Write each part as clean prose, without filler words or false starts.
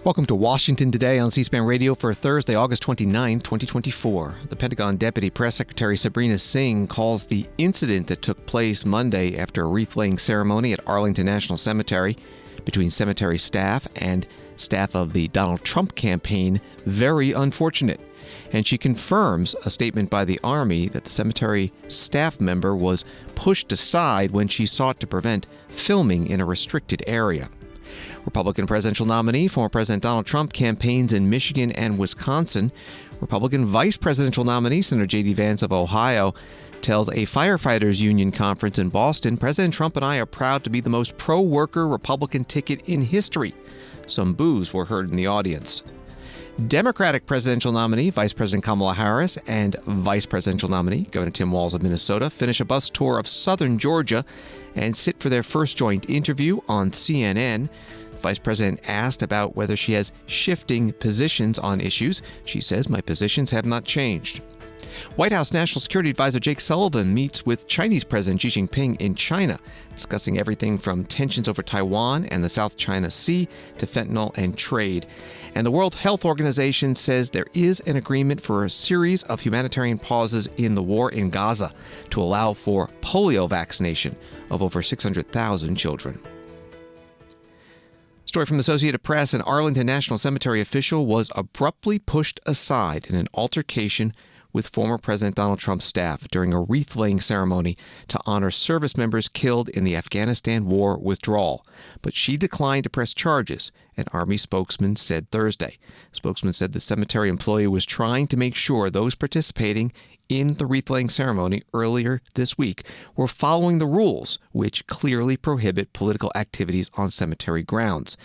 Welcome to Washington Today on C-SPAN Radio for Thursday, August 29, 2024. The Pentagon Deputy Press Secretary Sabrina Singh calls the incident that took place Monday after a wreath-laying ceremony at Arlington National Cemetery between cemetery staff and staff of the Donald Trump campaign very unfortunate. And she confirms a statement by the Army that the cemetery staff member was pushed aside when she sought to prevent filming in a restricted area. Republican presidential nominee, former President Donald Trump, campaigns in Michigan and Wisconsin. Republican vice presidential nominee, Senator J.D. Vance of Ohio, tells a firefighters union conference in Boston, President Trump and I are proud to be the most pro-worker Republican ticket in history. Some boos were heard in the audience. Democratic presidential nominee, Vice President Kamala Harris, and Vice Presidential nominee, Governor Tim Walz of Minnesota, finish a bus tour of southern Georgia and sit for their first joint interview on CNN. Vice President asked about whether she has shifting positions on issues. She says, "My positions have not changed." White House National Security Advisor Jake Sullivan meets with Chinese President Xi Jinping in China, discussing everything from tensions over Taiwan and the South China Sea to fentanyl and trade. And the World Health Organization says there is an agreement for a series of humanitarian pauses in the war in Gaza to allow for polio vaccination of over 600,000 children. Story from the Associated Press: an Arlington National Cemetery official was abruptly pushed aside in an altercation with former President Donald Trump's staff during a wreath-laying ceremony to honor service members killed in the Afghanistan war withdrawal. But she declined to press charges, an Army spokesman said Thursday. The spokesman said the cemetery employee was trying to make sure those participating in the wreath-laying ceremony earlier this week were following the rules, which clearly prohibit political activities on cemetery grounds.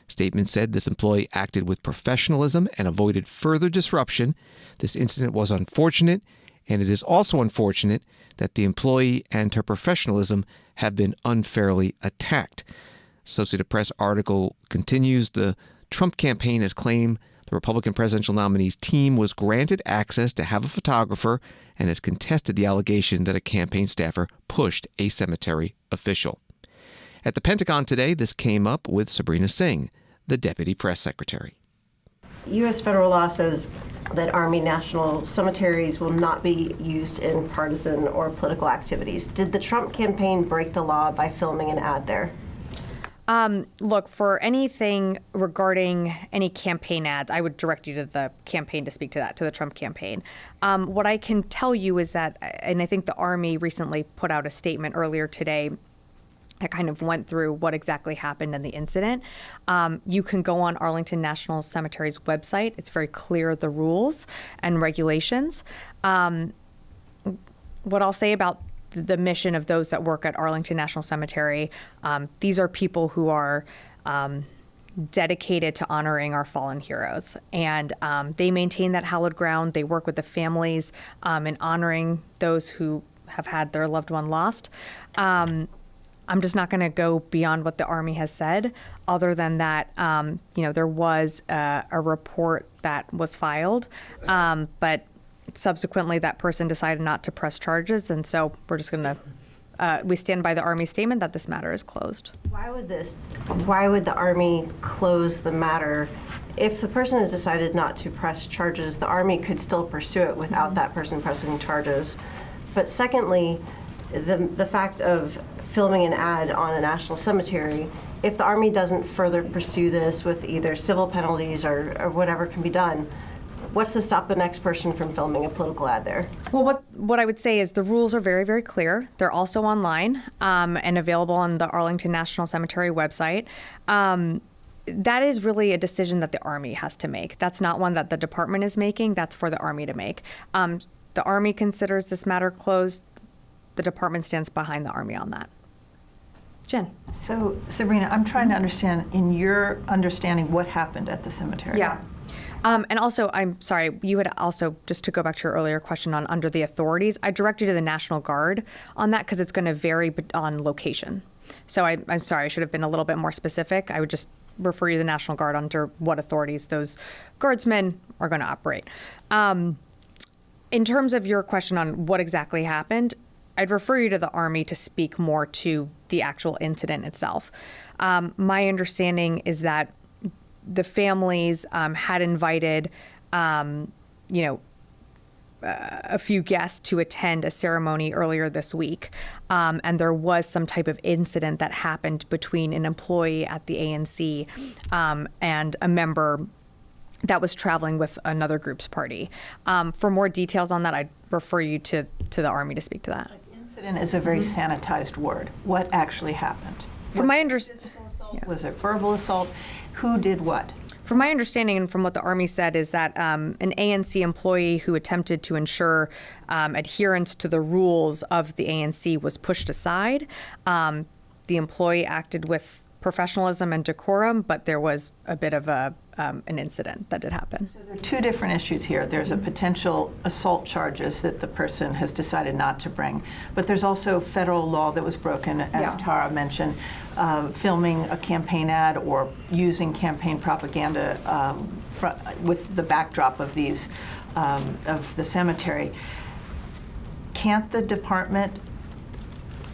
Statement said this employee acted with professionalism and avoided further disruption. This incident was unfortunate, and it is also unfortunate that the employee and her professionalism have been unfairly attacked. Associated Press article continues. The Trump campaign has claimed the Republican presidential nominee's team was granted access to have a photographer and has contested the allegation that a campaign staffer pushed a cemetery official. At the Pentagon today, this came up with Sabrina Singh, the deputy press secretary. U.S. federal law says that Army national cemeteries will not be used in partisan or political activities. Did the Trump campaign break the law by filming an ad there? Look, for anything regarding any campaign ads, I would direct you to the campaign to speak to that, to the Trump campaign. What I can tell you is that, and I think the Army recently put out a statement earlier today that kind of went through what exactly happened in the incident. You can go on Arlington National Cemetery's website. It's very clear, the rules and regulations. What I'll say about the mission of those that work at Arlington National Cemetery, these are people who are dedicated to honoring our fallen heroes. And they maintain that hallowed ground. They work with the families in honoring those who have had their loved one lost. I'm just not going to go beyond what the Army has said, other than that, there was a report that was filed, but subsequently that person decided not to press charges. And so we're just going to, we stand by the Army statement that this matter is closed. Why would the Army close the matter? If the person has decided not to press charges, the Army could still pursue it without that person pressing charges. But secondly, the fact of filming an ad on a national cemetery, if the Army doesn't further pursue this with either civil penalties or whatever can be done, what's to stop the next person from filming a political ad there? Well, what I would say is the rules are very, very clear. They're also online and available on the Arlington National Cemetery website. That is really a decision that the Army has to make. That's not one that the department is making. That's for the Army to make. The Army considers this matter closed. The department stands behind the Army on that. Jen. So, Sabrina, I'm trying to understand, in your understanding, what happened at the cemetery. Yeah. And also, I'm sorry, you had also, just to go back to your earlier question on under the authorities, I direct you to the National Guard on that because it's going to vary on location. So I'm sorry, I should have been a little bit more specific. I would just refer you to the National Guard under what authorities those guardsmen are going to operate. In terms of your question on what exactly happened, I'd refer you to the Army to speak more to the actual incident itself. My understanding is that the families had invited, a few guests to attend a ceremony earlier this week. And there was some type of incident that happened between an employee at the ANC and a member that was traveling with another group's party. For more details on that, I'd refer you to the Army to speak to that. Incident is a very sanitized word. What actually happened? From my understanding, was it verbal assault? Who did what? From my understanding and from what the Army said is that an ANC employee who attempted to ensure adherence to the rules of the ANC was pushed aside. The employee acted with professionalism and decorum, but there was a bit of an incident that did happen. So there are two different issues here. There's a potential assault charges that the person has decided not to bring, but there's also federal law that was broken, as Tara mentioned, filming a campaign ad or using campaign propaganda with the backdrop of these, of the cemetery. Can't the department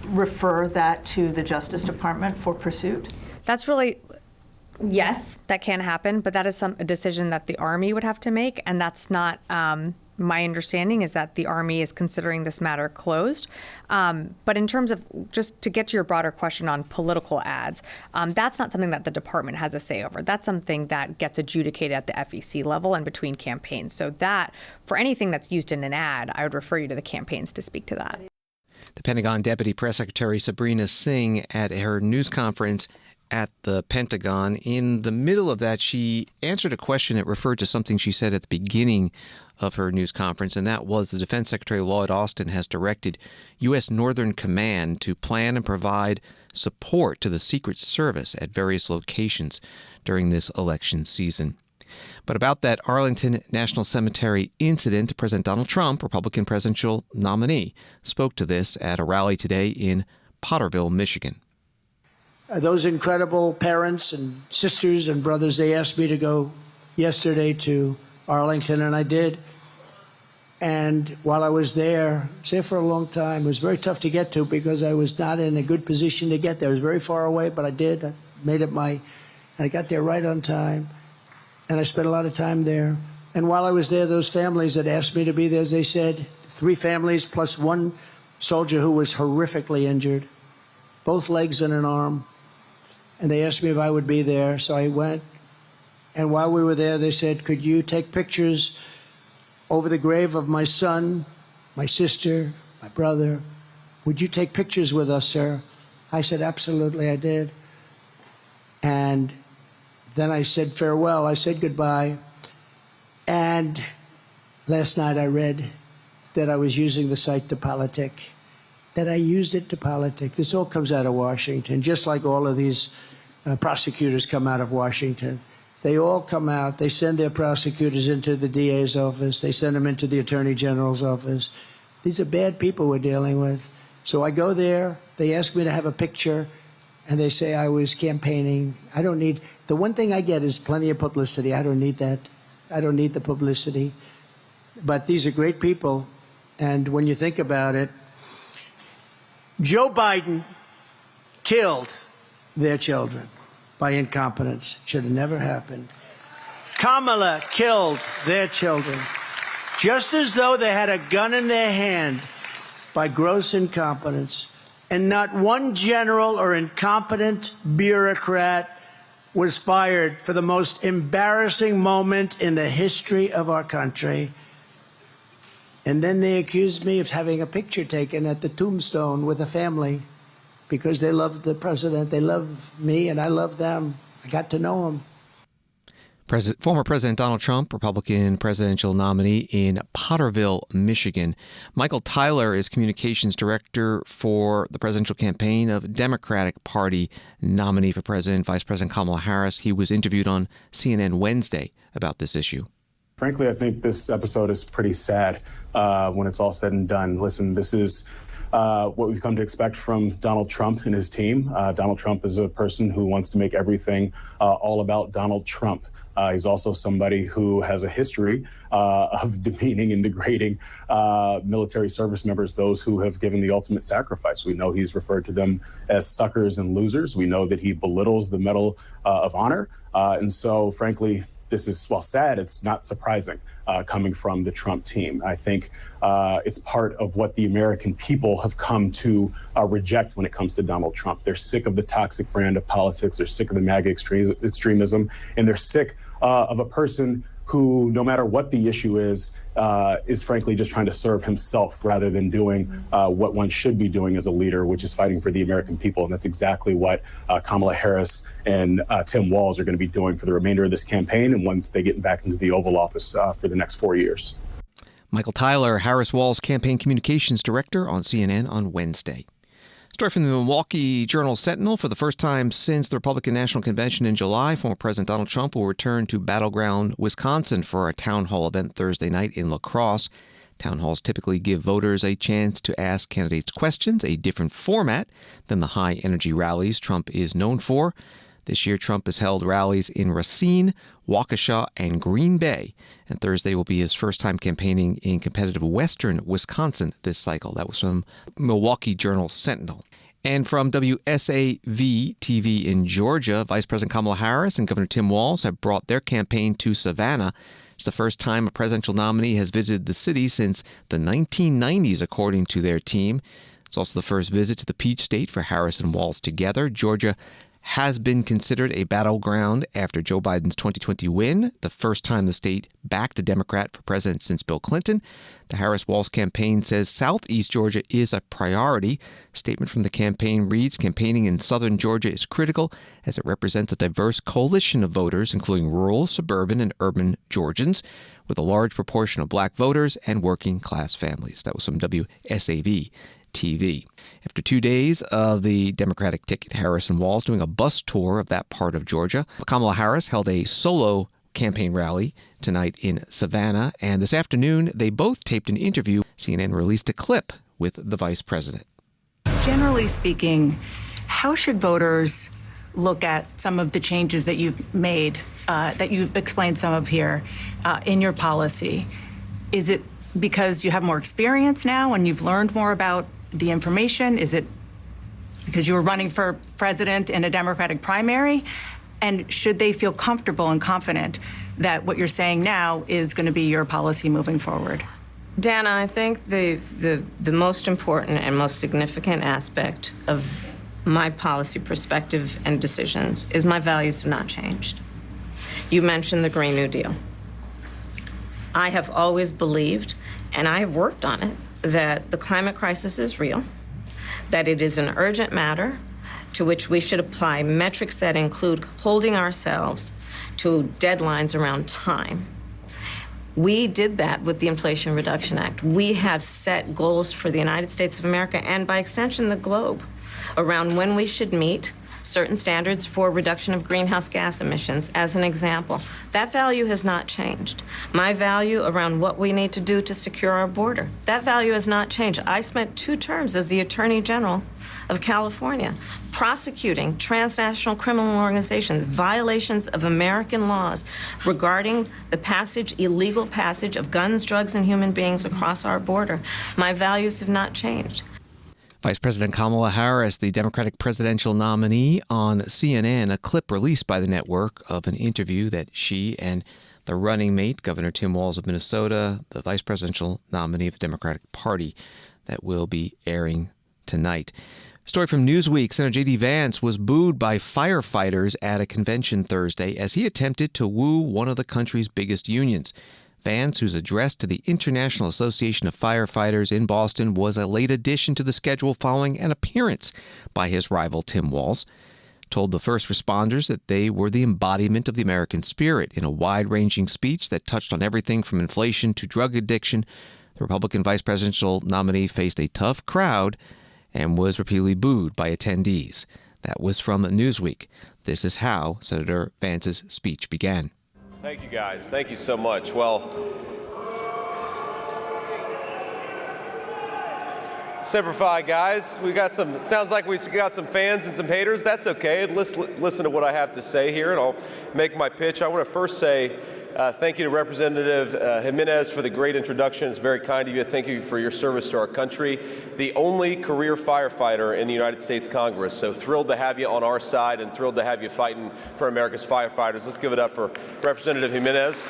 refer that to the Justice Department for pursuit? That's really, yes, that can happen, but that is a decision that the Army would have to make, and that's not, my understanding is that the Army is considering this matter closed. But in terms of, just to get to your broader question on political ads, that's not something that the department has a say over. That's something that gets adjudicated at the FEC level and between campaigns. So that, for anything that's used in an ad, I would refer you to the campaigns to speak to that. The Pentagon Deputy Press Secretary Sabrina Singh at her news conference at the Pentagon. In the middle of that, she answered a question that referred to something she said at the beginning of her news conference, and that was the Defense Secretary Lloyd Austin has directed U.S. Northern Command to plan and provide support to the Secret Service at various locations during this election season. But about that Arlington National Cemetery incident, President Donald Trump, Republican presidential nominee, spoke to this at a rally today in Potterville, Michigan. Those incredible parents and sisters and brothers, they asked me to go yesterday to Arlington, and I did. And while I was there, I was there for a long time. It was very tough to get to because I was not in a good position to get there. It was very far away, but I did. I made it and I got there right on time. And I spent a lot of time there. And while I was there, those families that asked me to be there, as they said, 3 families plus 1 soldier who was horrifically injured, both legs and an arm. And they asked me if I would be there, so I went. And while we were there, they said, could you take pictures over the grave of my son, my sister, my brother? Would you take pictures with us, sir? I said, absolutely, I did. And then I said farewell. I said goodbye. And last night I read that I was using the site to politic, that I used it to politic. This all comes out of Washington, just like all of these prosecutors come out of Washington. They all come out. They send their prosecutors into the DA's office. They send them into the Attorney General's office. These are bad people we're dealing with. So I go there. They ask me to have a picture. And they say I was campaigning. I don't need, the one thing I get is plenty of publicity. I don't need that. I don't need the publicity. But these are great people. And when you think about it, Joe Biden killed their children by incompetence. Should have never happened. Kamala killed their children, just as though they had a gun in their hand, by gross incompetence. And not one general or incompetent bureaucrat was fired for the most embarrassing moment in the history of our country. And then they accused me of having a picture taken at the tombstone with a family because they love the president. They love me, and I love them. I got to know them. Former President Donald Trump, Republican presidential nominee in Potterville, Michigan. Michael Tyler is communications director for the presidential campaign of Democratic Party nominee for president, Vice President Kamala Harris. He was interviewed on CNN Wednesday about this issue. Frankly, I think this episode is pretty sad when it's all said and done. Listen, this is what we've come to expect from Donald Trump and his team. Donald Trump is a person who wants to make everything all about Donald Trump. He's also somebody who has a history of demeaning and degrading military service members, those who have given the ultimate sacrifice. We know he's referred to them as suckers and losers. We know that he belittles the Medal of Honor. And so, frankly, this is, while sad, it's not surprising coming from the Trump team. I think it's part of what the American people have come to reject when it comes to Donald Trump. They're sick of the toxic brand of politics. They're sick of the MAGA extremism, and they're sick of a person who, no matter what the issue is frankly just trying to serve himself rather than doing what one should be doing as a leader, which is fighting for the American people. And that's exactly what Kamala Harris and Tim Walz are going to be doing for the remainder of this campaign and once they get back into the Oval Office for the next 4 years. Michael Tyler, Harris-Walz campaign communications director, on CNN on Wednesday. Story from the Milwaukee Journal-Sentinel. For the first time since the Republican National Convention in July, former President Donald Trump will return to battleground Wisconsin for a town hall event Thursday night in La Crosse. Town halls typically give voters a chance to ask candidates questions, a different format than the high-energy rallies Trump is known for. This year, Trump has held rallies in Racine, Waukesha, and Green Bay. And Thursday will be his first time campaigning in competitive western Wisconsin this cycle. That was from Milwaukee Journal-Sentinel. And from WSAV-TV in Georgia, Vice President Kamala Harris and Governor Tim Walz have brought their campaign to Savannah. It's the first time a presidential nominee has visited the city since the 1990s, according to their team. It's also the first visit to the Peach State for Harris and Walz together. Georgia has been considered a battleground after Joe Biden's 2020 win, the first time the state backed a Democrat for president since Bill Clinton. The Harris-Walz campaign says Southeast Georgia is a priority. A statement from the campaign reads, "Campaigning in southern Georgia is critical as it represents a diverse coalition of voters, including rural, suburban, and urban Georgians, with a large proportion of black voters and working-class families." That was from WSAV-TV. After 2 days of the Democratic ticket, Harris and Walz doing a bus tour of that part of Georgia. Kamala Harris held a solo campaign rally tonight in Savannah, and this afternoon they both taped an interview. CNN released a clip with the vice president. Generally speaking, how should voters look at some of the changes that you've made, that you've explained some of here in your policy? Is it because you have more experience now and you've learned more about the information? Is it because you were running for president in a Democratic primary? And should they feel comfortable and confident that what you're saying now is going to be your policy moving forward? Dana, I think the most important and most significant aspect of my policy perspective and decisions is my values have not changed. You mentioned the Green New Deal. I have always believed, and I have worked on it, that the climate crisis is real, that it is an urgent matter to which we should apply metrics that include holding ourselves to deadlines around time. We did that with the Inflation Reduction Act. We have set goals for the United States of America and by extension the globe around when we should meet certain standards for reduction of greenhouse gas emissions, as an example. That value has not changed. My value around what we need to do to secure our border, that value has not changed. I spent 2 terms as the Attorney General of California prosecuting transnational criminal organizations, violations of American laws regarding the illegal passage of guns, drugs, and human beings across our border. My values have not changed. Vice President Kamala Harris, the Democratic presidential nominee, on CNN, a clip released by the network of an interview that she and the running mate, Governor Tim Walz of Minnesota, the vice presidential nominee of the Democratic Party, that will be airing tonight. Story from Newsweek. Senator J.D. Vance was booed by firefighters at a convention Thursday as he attempted to woo one of the country's biggest unions. Vance, whose address to the International Association of Firefighters in Boston was a late addition to the schedule following an appearance by his rival Tim Walz, told the first responders that they were the embodiment of the American spirit. In a wide-ranging speech that touched on everything from inflation to drug addiction, the Republican vice presidential nominee faced a tough crowd and was repeatedly booed by attendees. That was from Newsweek. This is how Senator Vance's speech began. Thank you, guys. Thank you so much. Well, Semper Fi, guys. It sounds like we got some fans and some haters. That's okay. Listen to what I have to say here, and I'll make my pitch. I want to first say thank you to Representative Jimenez for the great introduction. It's very kind of you. Thank you for your service to our country. The only career firefighter in the United States Congress. So thrilled to have you on our side and thrilled to have you fighting for America's firefighters. Let's give it up for Representative Jimenez.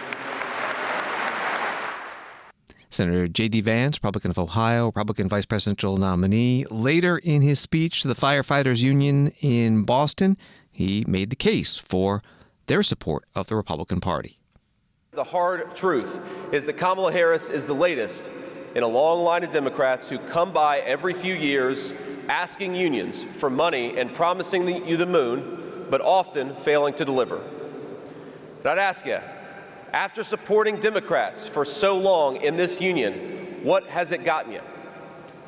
Senator J.D. Vance, Republican of Ohio, Republican vice presidential nominee. Later in his speech to the firefighters union in Boston, he made the case for their support of the Republican Party. The hard truth is that Kamala Harris is the latest in a long line of Democrats who come by every few years asking unions for money and promising you the moon, but often failing to deliver. And I'd ask you, after supporting Democrats for so long in this union, what has it gotten you?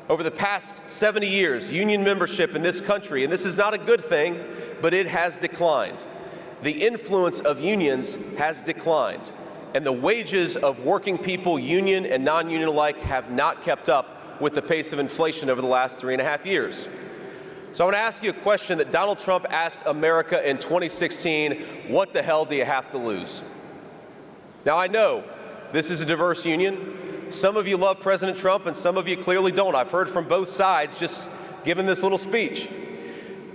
Over the past 70 years, union membership in this country, and this is not a good thing, but it has declined. The influence of unions has declined, and the wages of working people, union and non-union alike, have not kept up with the pace of inflation over the last 3.5 years. So I want to ask you a question that Donald Trump asked America in 2016, what the hell do you have to lose? Now, I know this is a diverse union. Some of you love President Trump and some of you clearly don't. I've heard from both sides just given this little speech.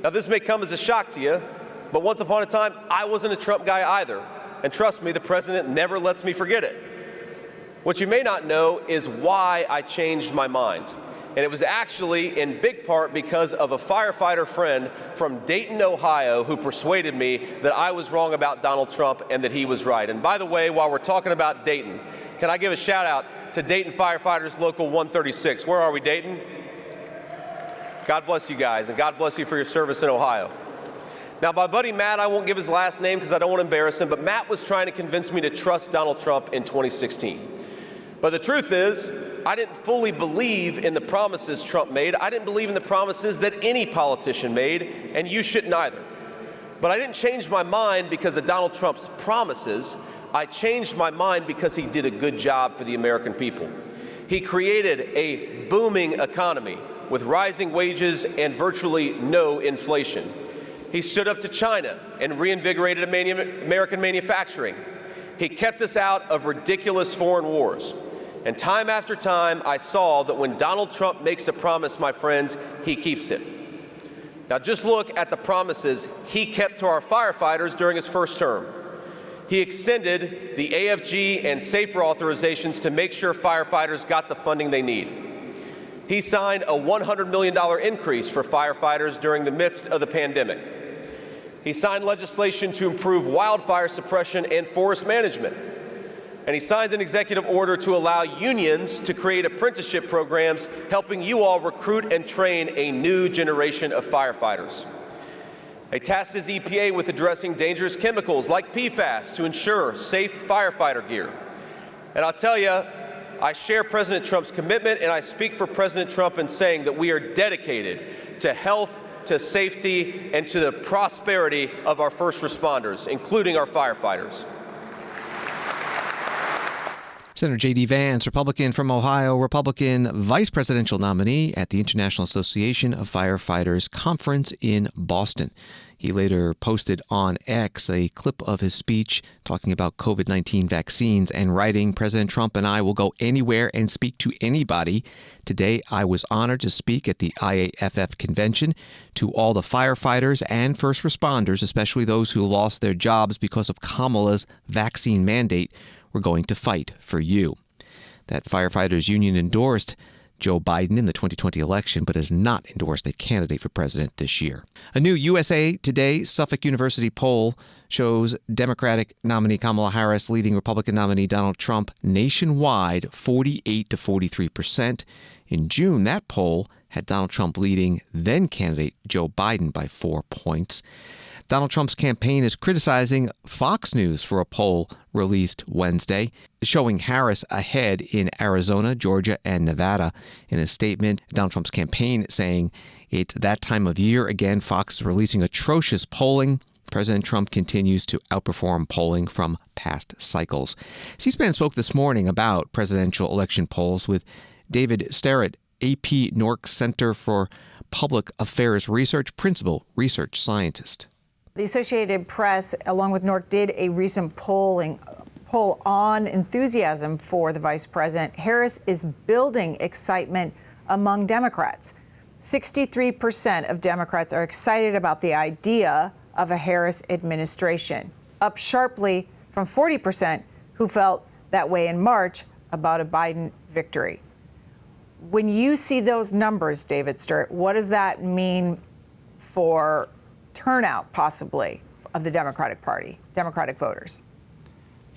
Now, this may come as a shock to you, but once upon a time, I wasn't a Trump guy either. And trust me, the president never lets me forget it. What you may not know is why I changed my mind. And it was actually in big part because of a firefighter friend from Dayton, Ohio, who persuaded me that I was wrong about Donald Trump and that he was right. And by the way, while we're talking about Dayton, can I give a shout out to Dayton Firefighters Local 136? Where are we, Dayton? God bless you guys, and God bless you for your service in Ohio. Now, my buddy Matt, I won't give his last name because I don't want to embarrass him, but Matt was trying to convince me to trust Donald Trump in 2016. But the truth is, I didn't fully believe in the promises Trump made. I didn't believe in the promises that any politician made, and you shouldn't either. But I didn't change my mind because of Donald Trump's promises. I changed my mind because he did a good job for the American people. He created a booming economy with rising wages and virtually no inflation. He stood up to China and reinvigorated American manufacturing. He kept us out of ridiculous foreign wars. And time after time, I saw that when Donald Trump makes a promise, my friends, he keeps it. Now just look at the promises he kept to our firefighters during his first term. He extended the AFG and SAFER authorizations to make sure firefighters got the funding they need. He signed a $100 million increase for firefighters during the midst of the pandemic. He signed legislation to improve wildfire suppression and forest management. And he signed an executive order to allow unions to create apprenticeship programs, helping you all recruit and train a new generation of firefighters. He tasked his EPA with addressing dangerous chemicals like PFAS to ensure safe firefighter gear. And I'll tell you, I share President Trump's commitment, and I speak for President Trump in saying that we are dedicated to health, to safety, and to the prosperity of our first responders, including our firefighters. Senator J.D. Vance, Republican from Ohio, Republican vice presidential nominee at the International Association of Firefighters Conference in Boston. He later posted on X a clip of his speech talking about COVID-19 vaccines and writing, "President Trump and I will go anywhere and speak to anybody. Today, I was honored to speak at the IAFF convention to all the firefighters and first responders, especially those who lost their jobs because of Kamala's vaccine mandate. We're going to fight for you." That firefighters union endorsed Joe Biden in the 2020 election, but has not endorsed a candidate for president this year. A new USA Today Suffolk University poll shows Democratic nominee Kamala Harris leading Republican nominee Donald Trump nationwide 48 to 43%. In June, that poll had Donald Trump leading then candidate Joe Biden by 4 points. Donald Trump's campaign is criticizing Fox News for a poll released Wednesday, showing Harris ahead in Arizona, Georgia, and Nevada. In a statement, Donald Trump's campaign saying it's that time of year again. Fox is releasing atrocious polling. President Trump continues to outperform polling from past cycles. C-SPAN spoke this morning about presidential election polls with David Sterrett, AP Nork Center for Public Affairs Research, Principal Research Scientist. The Associated Press, along with Nork, did a recent poll on enthusiasm for the vice president. Harris is building excitement among Democrats. 63% of Democrats are excited about the idea of a Harris administration, up sharply from 40% who felt that way in March about a Biden victory. When you see those numbers, David Sturt, what does that mean for turnout, possibly, of the Democratic Party, Democratic voters?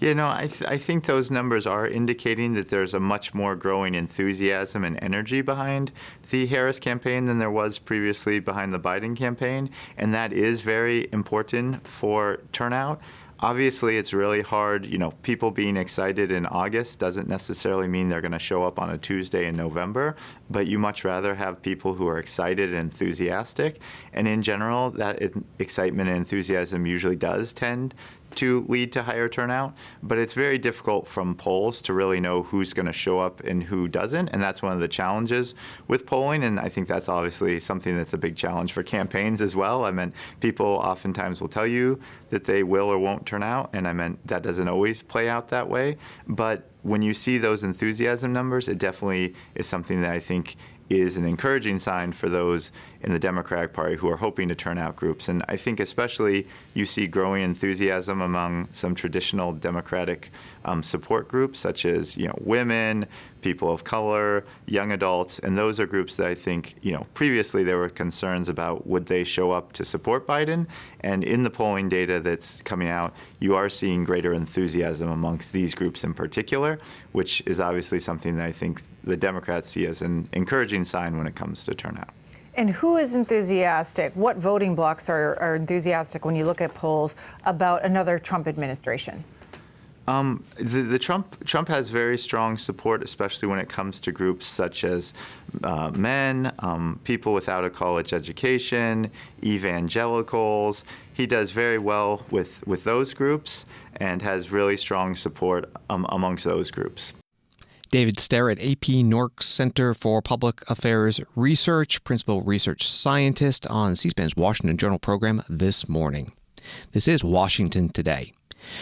I think those numbers are indicating that there's a much more growing enthusiasm and energy behind the Harris campaign than there was previously behind the Biden campaign, and that is very important for turnout. Obviously, it's really hard. People being excited in August doesn't necessarily mean they're going to show up on a Tuesday in November, but you much rather have people who are excited and enthusiastic. And in general, that excitement and enthusiasm usually does tend to lead to higher turnout, but it's very difficult from polls to really know who's going to show up and who doesn't, and that's one of the challenges with polling, and I think that's obviously something that's a big challenge for campaigns as well. People oftentimes will tell you that they will or won't turn out, and that doesn't always play out that way, but when you see those enthusiasm numbers, it definitely is something that I think is an encouraging sign for those in the Democratic Party who are hoping to turn out groups. And I think especially you see growing enthusiasm among some traditional Democratic support groups, such as women, people of color, young adults, and those are groups that I think previously there were concerns about would they show up to support Biden. And in the polling data that's coming out, you are seeing greater enthusiasm amongst these groups in particular, which is obviously something that I think the Democrats see as an encouraging sign when it comes to turnout. And who is enthusiastic? What voting blocs are enthusiastic when you look at polls about another Trump administration? Trump has very strong support, especially when it comes to groups such as men, people without a college education, evangelicals. He does very well with those groups and has really strong support amongst those groups. David Sterrett, AP Nork Center for Public Affairs Research, Principal Research Scientist on C-SPAN's Washington Journal program this morning. This is Washington Today.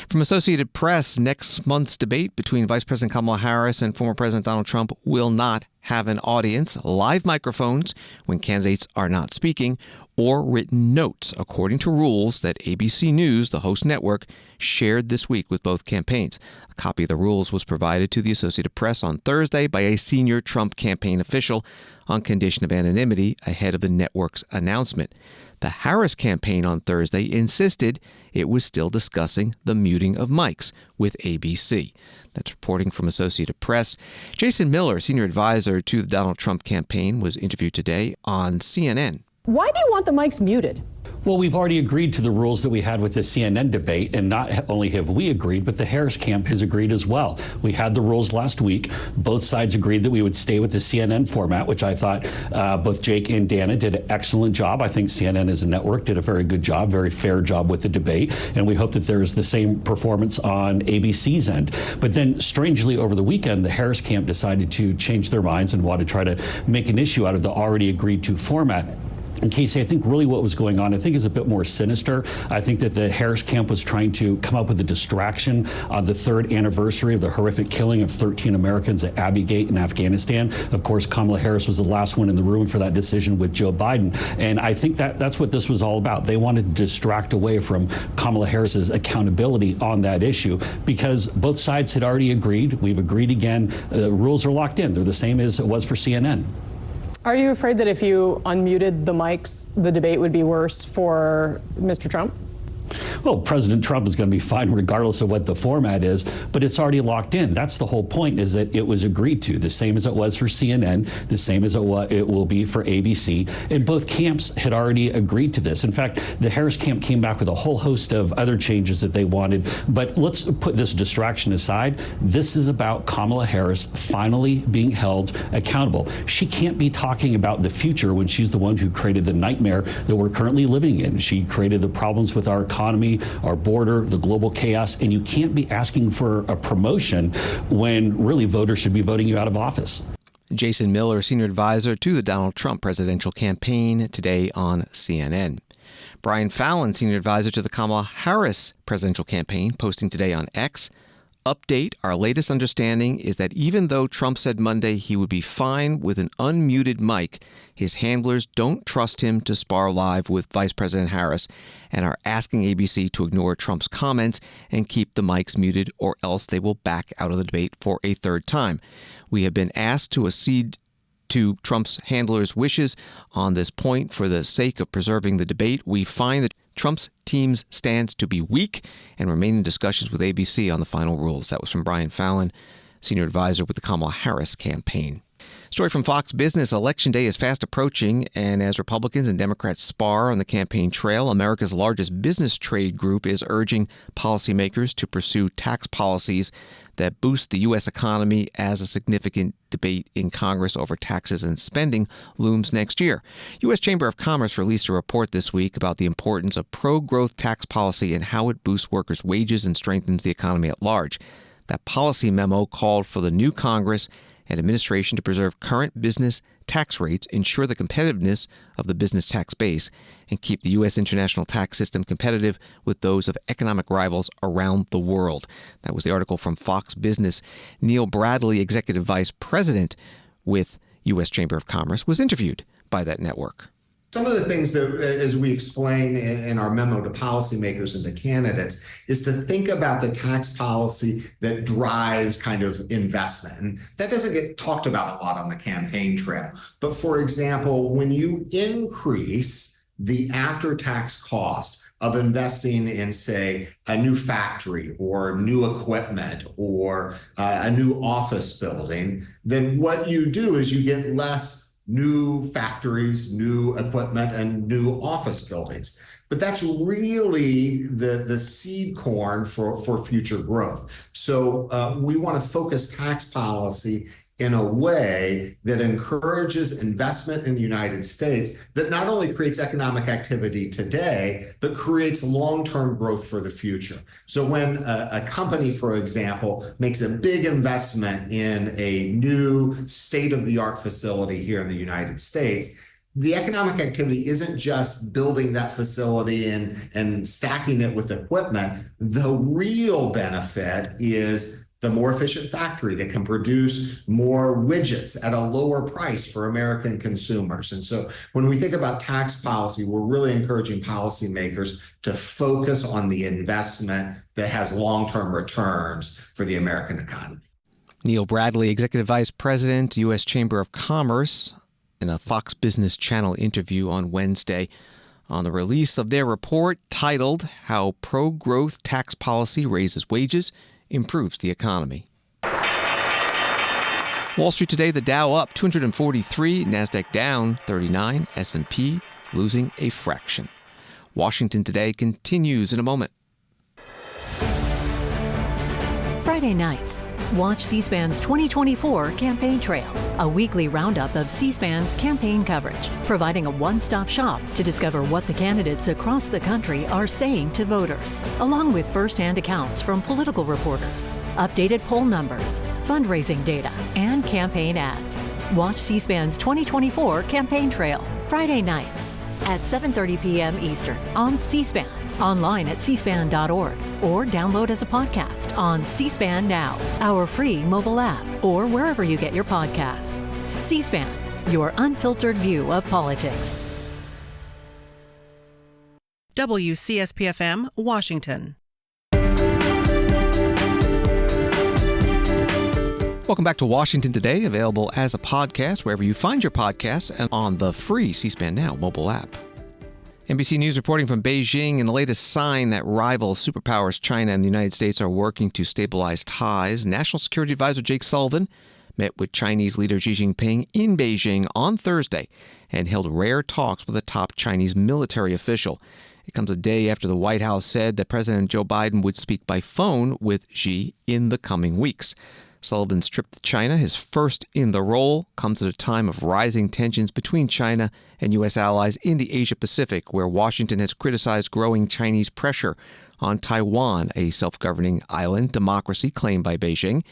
From Associated Press, next month's debate between Vice President Kamala Harris and former President Donald Trump will not have an audience, live microphones when candidates are not speaking, or written notes, according to rules that ABC News, the host network, shared this week with both campaigns. A copy of the rules was provided to the Associated Press on Thursday by a senior Trump campaign official on condition of anonymity ahead of the network's announcement. The Harris campaign on Thursday insisted it was still discussing the muting of mics with ABC. That's reporting from Associated Press. Jason Miller, senior advisor to the Donald Trump campaign, was interviewed today on CNN. Why do you want the mics muted? Well, we've already agreed to the rules that we had with the CNN debate, and not only have we agreed, but the Harris camp has agreed as well. We had the rules last week. Both sides agreed that we would stay with the CNN format, which I thought both Jake and Dana did an excellent job. I think CNN as a network did a very good job, very fair job with the debate, and we hope that there's the same performance on ABC's end. But then, strangely, over the weekend, the Harris camp decided to change their minds and want to try to make an issue out of the already agreed to format. And Casey, I think really what was going on, I think is a bit more sinister. I think that the Harris camp was trying to come up with a distraction on the 3rd anniversary of the horrific killing of 13 Americans at Abbey Gate in Afghanistan. Of course, Kamala Harris was the last one in the room for that decision with Joe Biden. And I think that's what this was all about. They wanted to distract away from Kamala Harris's accountability on that issue because both sides had already agreed. We've agreed again. The rules are locked in. They're the same as it was for CNN. Are you afraid that if you unmuted the mics, the debate would be worse for Mr. Trump? Well, President Trump is going to be fine regardless of what the format is, but it's already locked in. That's the whole point, is that it was agreed to, the same as it was for CNN, the same as it will be for ABC, and both camps had already agreed to this. In fact, the Harris camp came back with a whole host of other changes that they wanted, but let's put this distraction aside. This is about Kamala Harris finally being held accountable. She can't be talking about the future when she's the one who created the nightmare that we're currently living in. She created the problems with our economy, our border, the global chaos, and you can't be asking for a promotion when really voters should be voting you out of office. Jason Miller, senior advisor to the Donald Trump presidential campaign, today on CNN. Brian Fallon, senior advisor to the Kamala Harris presidential campaign, posting today on X. Update, our latest understanding is that even though Trump said Monday he would be fine with an unmuted mic, his handlers don't trust him to spar live with Vice President Harris and are asking ABC to ignore Trump's comments and keep the mics muted, or else they will back out of the debate for a third time. We have been asked to accede to Trump's handlers' wishes on this point for the sake of preserving the debate. We find that Trump's team's stands to be weak and remain in discussions with ABC on the final rules. That was from Brian Fallon, senior advisor with the Kamala Harris campaign. Story from Fox Business. Election day is fast approaching, and as Republicans and Democrats spar on the campaign trail, America's largest business trade group is urging policymakers to pursue tax policies that boost the U.S. economy as a significant debate in Congress over taxes and spending looms next year. U.S. Chamber of Commerce released a report this week about the importance of pro-growth tax policy and how it boosts workers' wages and strengthens the economy at large. That policy memo called for the new Congress and administration to preserve current business tax rates, ensure the competitiveness of the business tax base, and keep the U.S. international tax system competitive with those of economic rivals around the world. That was the article from Fox Business. Neil Bradley, executive vice president with U.S. Chamber of Commerce, was interviewed by that network. Some of the things that, as we explain in our memo to policymakers and to candidates, is to think about the tax policy that drives kind of investment. And that doesn't get talked about a lot on the campaign trail. But for example, when you increase the after-tax cost of investing in, say, a new factory or new equipment or a new office building, then what you do is you get less new factories, new equipment, and new office buildings. But that's really the seed corn for future growth. So we want to focus tax policy in a way that encourages investment in the United States that not only creates economic activity today, but creates long-term growth for the future. So when a company, for example, makes a big investment in a new state-of-the-art facility here in the United States, the economic activity isn't just building that facility and stacking it with equipment. The real benefit is the more efficient factory that can produce more widgets at a lower price for American consumers. And so when we think about tax policy, we're really encouraging policymakers to focus on the investment that has long-term returns for the American economy. Neil Bradley, executive vice president, U.S. Chamber of Commerce, in a Fox Business Channel interview on Wednesday on the release of their report titled How Pro-Growth Tax Policy Raises Wages, Improves the Economy. Wall Street today, the Dow up 243, NASDAQ down 39, S&P losing a fraction. Washington today continues in a moment. Friday nights, watch C-SPAN's 2024 Campaign Trail, a weekly roundup of C-SPAN's campaign coverage, providing a one-stop shop to discover what the candidates across the country are saying to voters, along with first-hand accounts from political reporters, updated poll numbers, fundraising data, and campaign ads. Watch C-SPAN's 2024 Campaign Trail, Friday nights at 7:30 p.m. Eastern on C-SPAN, online at cspan.org, or download as a podcast on C-SPAN Now, our free mobile app, or wherever you get your podcasts. C-SPAN, your unfiltered view of politics. WCSP-FM, Washington. Welcome back to Washington Today, available as a podcast wherever you find your podcasts and on the free C-SPAN Now mobile app. NBC News reporting from Beijing, in the latest sign that rival superpowers China and the United States are working to stabilize ties, National Security Advisor Jake Sullivan met with Chinese leader Xi Jinping in Beijing on Thursday and held rare talks with a top Chinese military official. It comes a day after the White House said that President Joe Biden would speak by phone with Xi in the coming weeks. Sullivan's trip to China, his first in the role, comes at a time of rising tensions between China and U.S. allies in the Asia-Pacific, where Washington has criticized growing Chinese pressure on Taiwan, a self-governing island democracy claimed by Beijing,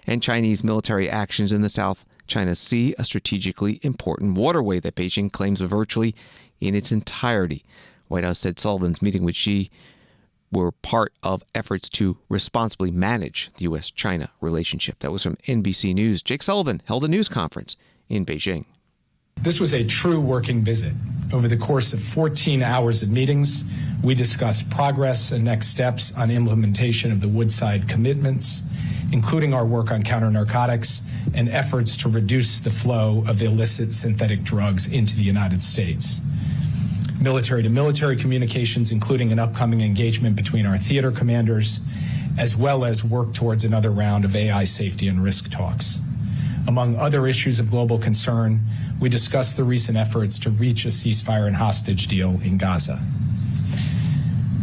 and Chinese military actions in the South China Sea, a strategically important waterway that Beijing claims virtually in its entirety. White House said Sullivan's meeting with Xi were part of efforts to responsibly manage the U.S.-China relationship. That was from NBC News. Jake Sullivan held a news conference in Beijing. This was a true working visit. Over the course of 14 hours of meetings, we discussed progress and next steps on implementation of the Woodside commitments, including our work on counter-narcotics and efforts to reduce the flow of illicit synthetic drugs into the United States. Military-to-military communications, including an upcoming engagement between our theater commanders, as well as work towards another round of AI safety and risk talks. Among other issues of global concern, we discussed the recent efforts to reach a ceasefire and hostage deal in Gaza.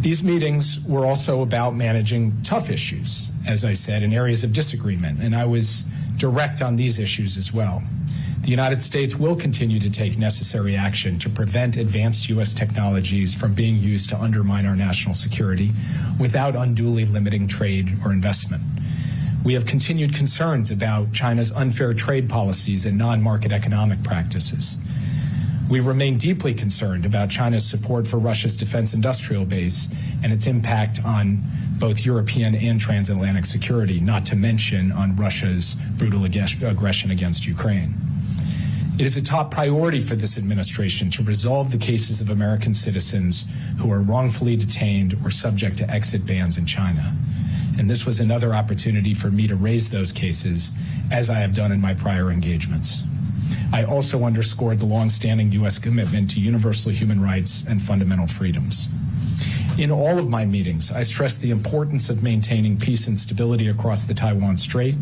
These meetings were also about managing tough issues, as I said, in areas of disagreement, and I was direct on these issues as well. The United States will continue to take necessary action to prevent advanced U.S. technologies from being used to undermine our national security without unduly limiting trade or investment. We have continued concerns about China's unfair trade policies and non-market economic practices. We remain deeply concerned about China's support for Russia's defense industrial base and its impact on both European and transatlantic security, not to mention on Russia's brutal aggression against Ukraine. It is a top priority for this administration to resolve the cases of American citizens who are wrongfully detained or subject to exit bans in China. And this was another opportunity for me to raise those cases, as I have done in my prior engagements. I also underscored the longstanding U.S. commitment to universal human rights and fundamental freedoms. In all of my meetings, I stressed the importance of maintaining peace and stability across the Taiwan Strait,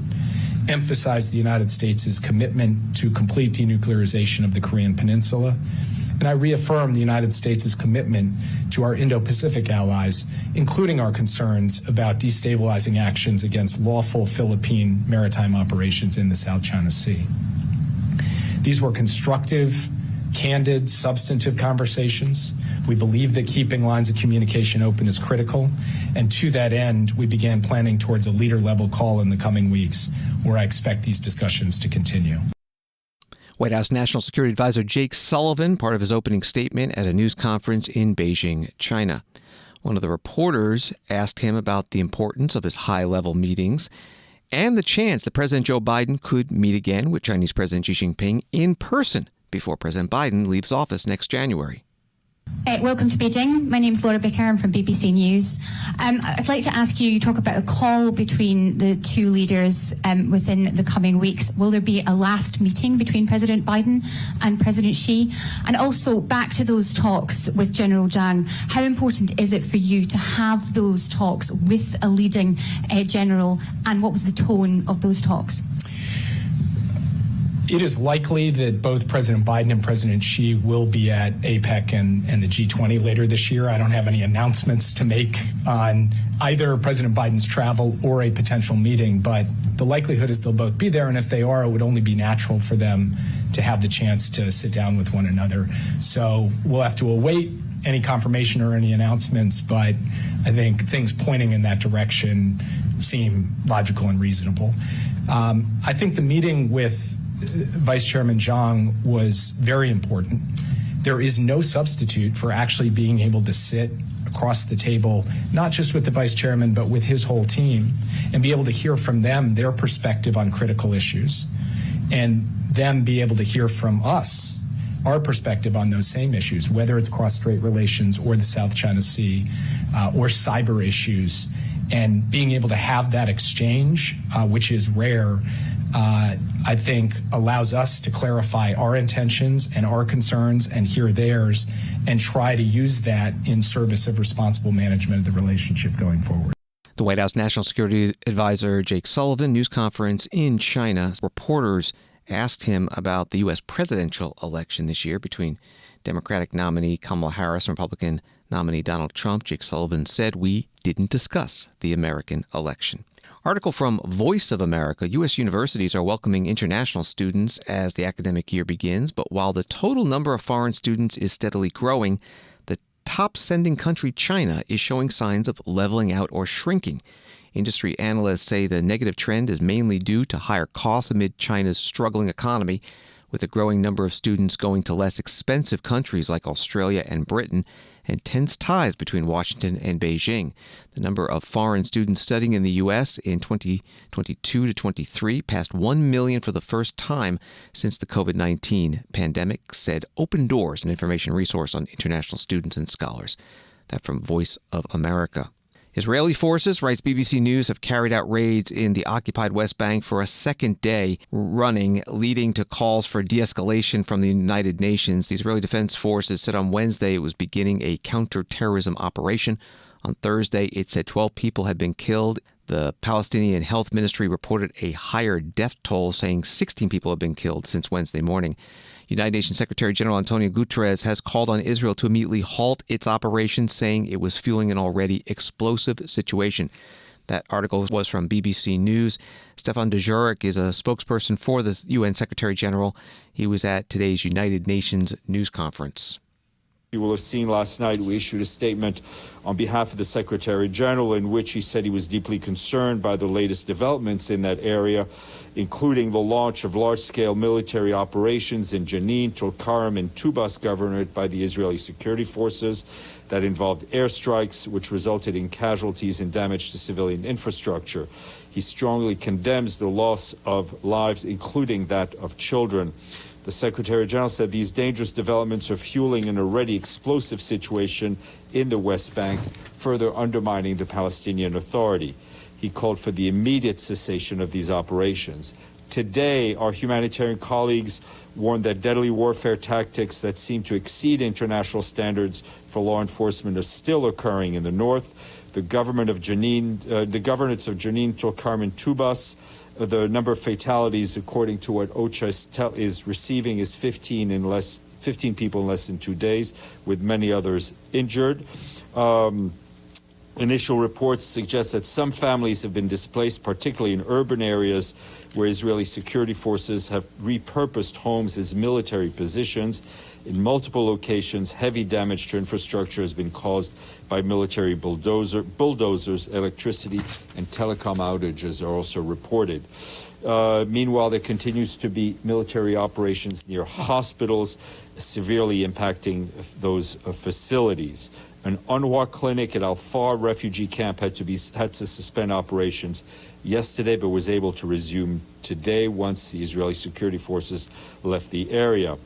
emphasized the United States' commitment to complete denuclearization of the Korean Peninsula, and I reaffirmed the United States' commitment to our Indo-Pacific allies, including our concerns about destabilizing actions against lawful Philippine maritime operations in the South China Sea. These were constructive, candid, substantive conversations. We believe that keeping lines of communication open is critical, and to that end, we began planning towards a leader-level call in the coming weeks, where I expect these discussions to continue. White House National Security Advisor Jake Sullivan, part of his opening statement at a news conference in Beijing, China. One of the reporters asked him about the importance of his high-level meetings and the chance that President Joe Biden could meet again with Chinese President Xi Jinping in person before President Biden leaves office next January. Welcome to Beijing. My name is Laura Baker. I'm from BBC News. I'd like to ask you talk about a call between the two leaders within the coming weeks. Will there be a last meeting between President Biden and President Xi? And also back to those talks with General Zhang, how important is it for you to have those talks with a leading general, and what was the tone of those talks? It is likely that both President Biden and President Xi will be at APEC and the G20 later this year. I don't have any announcements to make on either President Biden's travel or a potential meeting, but the likelihood is they'll both be there, and if they are, it would only be natural for them to have the chance to sit down with one another. So we'll have to await any confirmation or any announcements, but I think things pointing in that direction seem logical and reasonable. I think the meeting with Vice Chairman Zhang was very important. There is no substitute for actually being able to sit across the table, not just with the Vice Chairman, but with his whole team, and be able to hear from them their perspective on critical issues, and them be able to hear from us our perspective on those same issues, whether it's cross-strait relations or the South China Sea or cyber issues, and being able to have that exchange, which is rare, I think allows us to clarify our intentions and our concerns and hear theirs and try to use that in service of responsible management of the relationship going forward. The White House National Security Advisor Jake Sullivan, news conference in China. Reporters asked him about the U.S. presidential election this year between Democratic nominee Kamala Harris and Republican nominee Donald Trump. Jake Sullivan said, "We didn't discuss the American election." Article from Voice of America. U.S. universities are welcoming international students as the academic year begins, but while the total number of foreign students is steadily growing, the top sending country, China, is showing signs of leveling out or shrinking. Industry analysts say the negative trend is mainly due to higher costs amid China's struggling economy, with a growing number of students going to less expensive countries like Australia and Britain, and tense ties between Washington and Beijing. The number of foreign students studying in the U.S. in 2022 to 23 passed 1 million for the first time since the COVID-19 pandemic, said Open Doors, an information resource on international students and scholars. That from Voice of America. Israeli forces, writes BBC News, have carried out raids in the occupied West Bank for a second day running, leading to calls for de-escalation from the United Nations. The Israeli Defense Forces said on Wednesday it was beginning a counter-terrorism operation. On Thursday, it said 12 people had been killed. The Palestinian Health Ministry reported a higher death toll, saying 16 people have been killed since Wednesday morning. United Nations Secretary General Antonio Guterres has called on Israel to immediately halt its operations, saying it was fueling an already explosive situation. That article was from BBC News. Stefan Dujarric is a spokesperson for the UN Secretary General. He was at today's United Nations news conference. You will have seen last night we issued a statement on behalf of the Secretary General in which he said he was deeply concerned by the latest developments in that area, including the launch of large-scale military operations in Jenin, Tulkarm, and Tubas governorate by the Israeli security forces that involved airstrikes, which resulted in casualties and damage to civilian infrastructure. He strongly condemns the loss of lives, including that of children. The Secretary General said these dangerous developments are fueling an already explosive situation in the West Bank, further undermining the Palestinian Authority. He called for the immediate cessation of these operations. Today, our humanitarian colleagues warned that deadly warfare tactics that seem to exceed international standards for law enforcement are still occurring in the north. The governorates of Jenin, Tulkarm, and Tubas, the number of fatalities, according to what OCHA is receiving, is 15 people in less than 2 days, with many others injured. Initial reports suggest that some families have been displaced, particularly in urban areas where Israeli security forces have repurposed homes as military positions. In multiple locations, heavy damage to infrastructure has been caused by military bulldozers. Electricity and telecom outages are also reported. Meanwhile, there continues to be military operations near hospitals, severely impacting those facilities. An UNRWA clinic at Al-Far refugee camp had to suspend operations yesterday, but was able to resume today once the Israeli security forces left the area.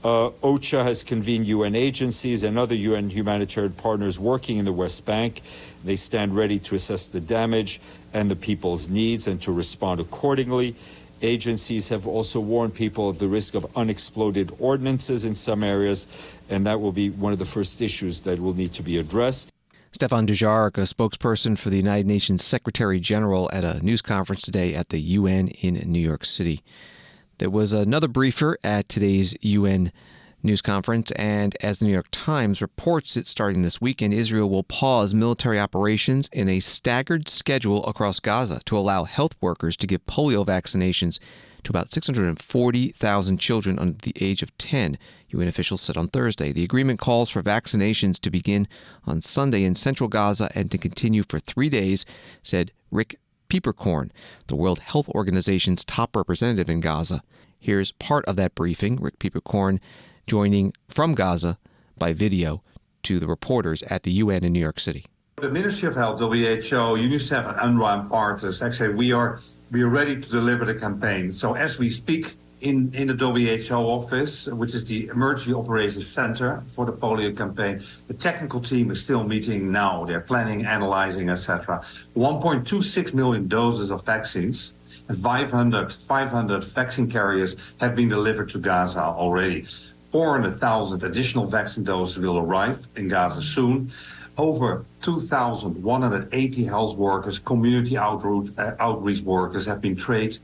OCHA has convened UN agencies and other UN humanitarian partners working in the West Bank. They stand ready to assess the damage and the people's needs and to respond accordingly. Agencies have also warned people of the risk of unexploded ordnances in some areas, and that will be one of the first issues that will need to be addressed. Stefan Dujarric, a spokesperson for the United Nations Secretary General, at a news conference today at the UN in New York City. There was another briefer at today's UN news conference, and as the New York Times reports it, starting this weekend, Israel will pause military operations in a staggered schedule across Gaza to allow health workers to give polio vaccinations to about 640,000 children under the age of 10, UN officials said on Thursday. The agreement calls for vaccinations to begin on Sunday in central Gaza and to continue for 3 days, said Rick Pieperkorn, the World Health Organization's top representative in Gaza. Here's part of that briefing, Rick Pieperkorn joining from Gaza by video to the reporters at the UN in New York City. The Ministry of Health, WHO, UNICEF, and UNRWA and partners, actually, we are ready to deliver the campaign. So as we speak in the WHO office, which is the Emergency Operations Center for the polio campaign, the technical team is still meeting now. They're planning, analyzing, etc. 1.26 million doses of vaccines and 500 vaccine carriers have been delivered to Gaza already. 400,000 additional vaccine doses will arrive in Gaza soon. Over 2,180 health workers, community outreach workers have been trained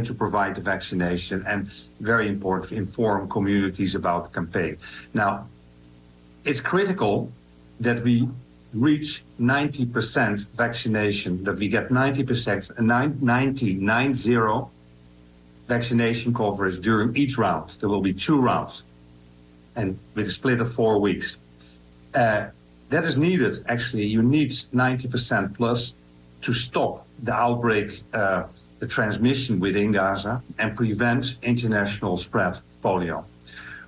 to provide the vaccination, and very important, to inform communities about the campaign. Now, it's critical that we reach 90% vaccination, that we get 90%, 90 vaccination coverage during each round. There will be 2 rounds, and with a split of 4 weeks. That is needed, actually. You need 90% plus to stop the outbreak, the transmission within Gaza, and prevent international spread of polio.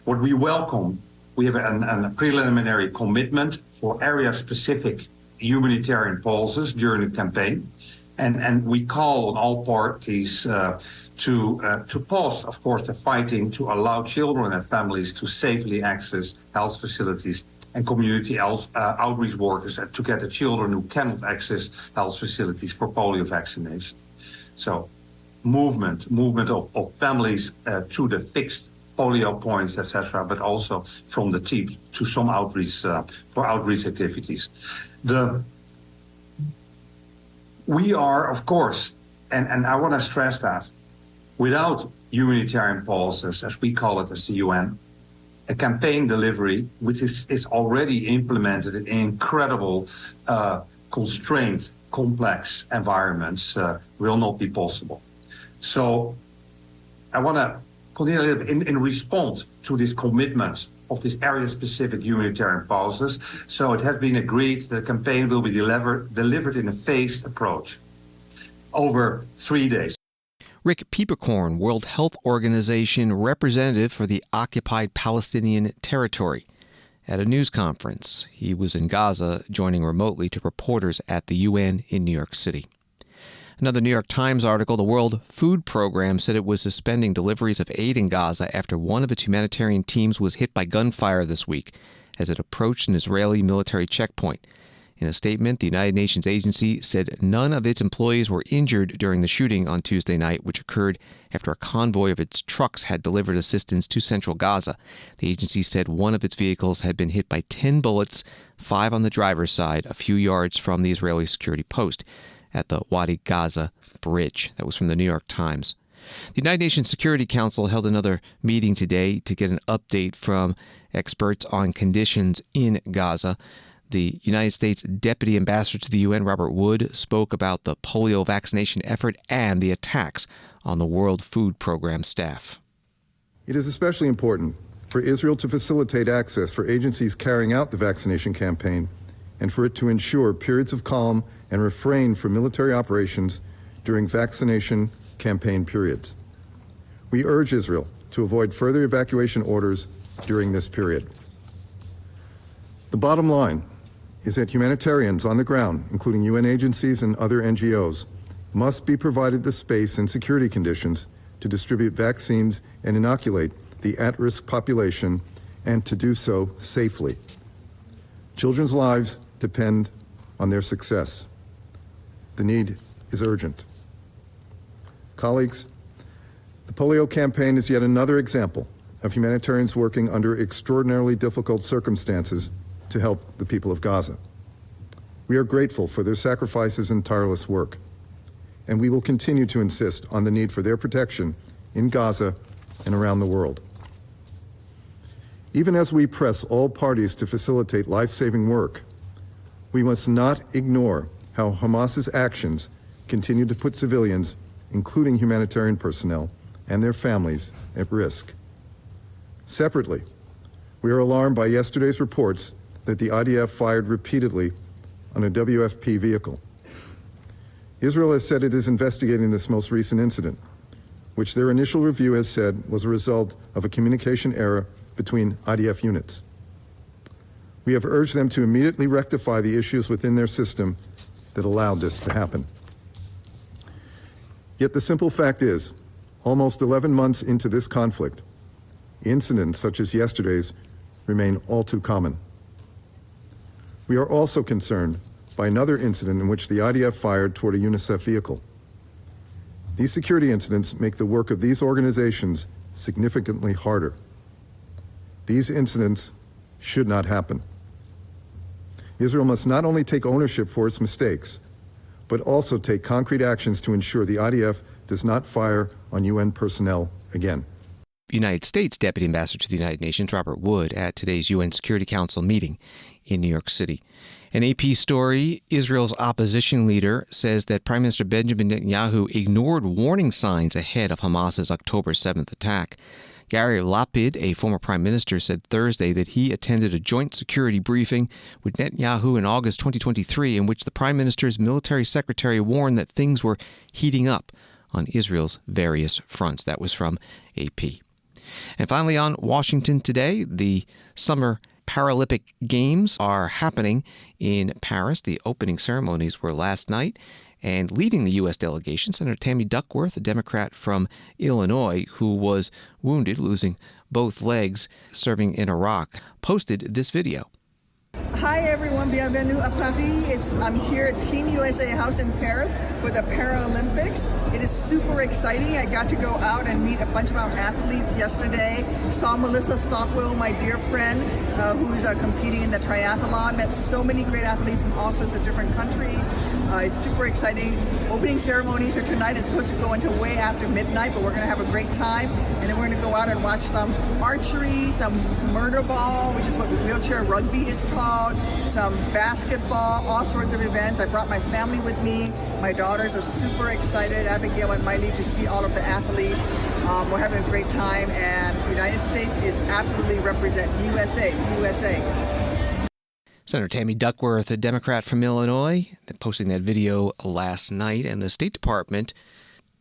What we welcome, we have a preliminary commitment for area-specific humanitarian pauses during the campaign, and we call on all parties to pause, of course, the fighting to allow children and families to safely access health facilities and community outreach workers to get the children who cannot access health facilities for polio vaccination. So movement of families to the fixed polio points, etc., but also from the team to some outreach for outreach activities. We are, of course, and I want to stress that, without humanitarian pauses, as we call it as the UN, a campaign delivery, which is already implemented in incredible, constrained, complex environments, will not be possible. So I want to continue a little bit in response to this commitment of this area-specific humanitarian pauses. So it has been agreed that the campaign will be delivered in a phased approach over 3 days. Rick Peeperkorn, World Health Organization representative for the occupied Palestinian territory. At a news conference, he was in Gaza, joining remotely to reporters at the UN in New York City. Another New York Times article, the World Food Program said it was suspending deliveries of aid in Gaza after one of its humanitarian teams was hit by gunfire this week as it approached an Israeli military checkpoint. In a statement, the United Nations agency said none of its employees were injured during the shooting on Tuesday night, which occurred after a convoy of its trucks had delivered assistance to central Gaza. The agency said one of its vehicles had been hit by 10 bullets, 5 on the driver's side, a few yards from the Israeli security post at the Wadi Gaza bridge. That was from the New York Times. The United Nations Security Council held another meeting today to get an update from experts on conditions in Gaza. The United States Deputy Ambassador to the UN, Robert Wood, spoke about the polio vaccination effort and the attacks on the World Food Program staff. It is especially important for Israel to facilitate access for agencies carrying out the vaccination campaign and for it to ensure periods of calm and refrain from military operations during vaccination campaign periods. We urge Israel to avoid further evacuation orders during this period. The bottom line is that humanitarians on the ground, including UN agencies and other NGOs, must be provided the space and security conditions to distribute vaccines and inoculate the at-risk population, and to do so safely. Children's lives depend on their success. The need is urgent. Colleagues, the polio campaign is yet another example of humanitarians working under extraordinarily difficult circumstances to help the people of Gaza. We are grateful for their sacrifices and tireless work, and we will continue to insist on the need for their protection in Gaza and around the world. Even as we press all parties to facilitate life-saving work, we must not ignore how Hamas's actions continue to put civilians, including humanitarian personnel and their families, at risk. Separately, we are alarmed by yesterday's reports that the IDF fired repeatedly on a WFP vehicle. Israel has said it is investigating this most recent incident, which their initial review has said was a result of a communication error between IDF units. We have urged them to immediately rectify the issues within their system that allowed this to happen. Yet the simple fact is, almost 11 months into this conflict, incidents such as yesterday's remain all too common. We are also concerned by another incident in which the IDF fired toward a UNICEF vehicle. These security incidents make the work of these organizations significantly harder. These incidents should not happen. Israel must not only take ownership for its mistakes, but also take concrete actions to ensure the IDF does not fire on UN personnel again. United States Deputy Ambassador to the United Nations, Robert Wood, at today's UN Security Council meeting in New York City. An AP story, Israel's opposition leader says that Prime Minister Benjamin Netanyahu ignored warning signs ahead of Hamas's October 7th attack. Yair Lapid, a former prime minister, said Thursday that he attended a joint security briefing with Netanyahu in August 2023 in which the prime minister's military secretary warned that things were heating up on Israel's various fronts. That was from AP. And finally, on Washington today, the Summer Paralympic Games are happening in Paris. The opening ceremonies were last night. And leading the U.S. delegation, Senator Tammy Duckworth, a Democrat from Illinois who was wounded, losing both legs, serving in Iraq, posted this video. Hi everyone, bienvenue à Paris. I'm here at Team USA House in Paris for the Paralympics. It is super exciting. I got to go out and meet a bunch of our athletes yesterday. Saw Melissa Stockwell, my dear friend, who's competing in the triathlon. Met so many great athletes from all sorts of different countries. It's super exciting. Opening ceremonies are tonight. It's supposed to go into way after midnight, but we're going to have a great time. And then we're going to go out and watch some archery, some murder ball, which is what wheelchair rugby is called, some basketball, all sorts of events. I brought my family with me. My daughters are super excited, Abigail and Miley, to see all of the athletes. We're having a great time, and the United States is absolutely represent USA, USA. Senator Tammy Duckworth, a Democrat from Illinois, posting that video last night, and the State Department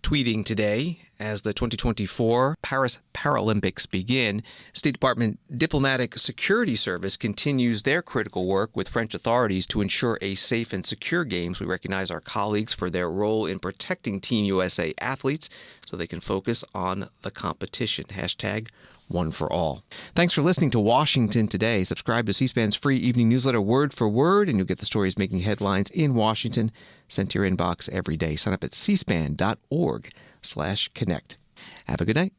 tweeting today as the 2024 Paris Paralympics begin. State Department Diplomatic Security Service continues their critical work with French authorities to ensure a safe and secure games. We recognize our colleagues for their role in protecting Team USA athletes so they can focus on the competition. Hashtag One for All. Thanks for listening to Washington Today. Subscribe to C-SPAN's free evening newsletter Word for Word, and you'll get the stories making headlines in Washington sent to your inbox every day. Sign up at cspan.org/connect. Have a good night.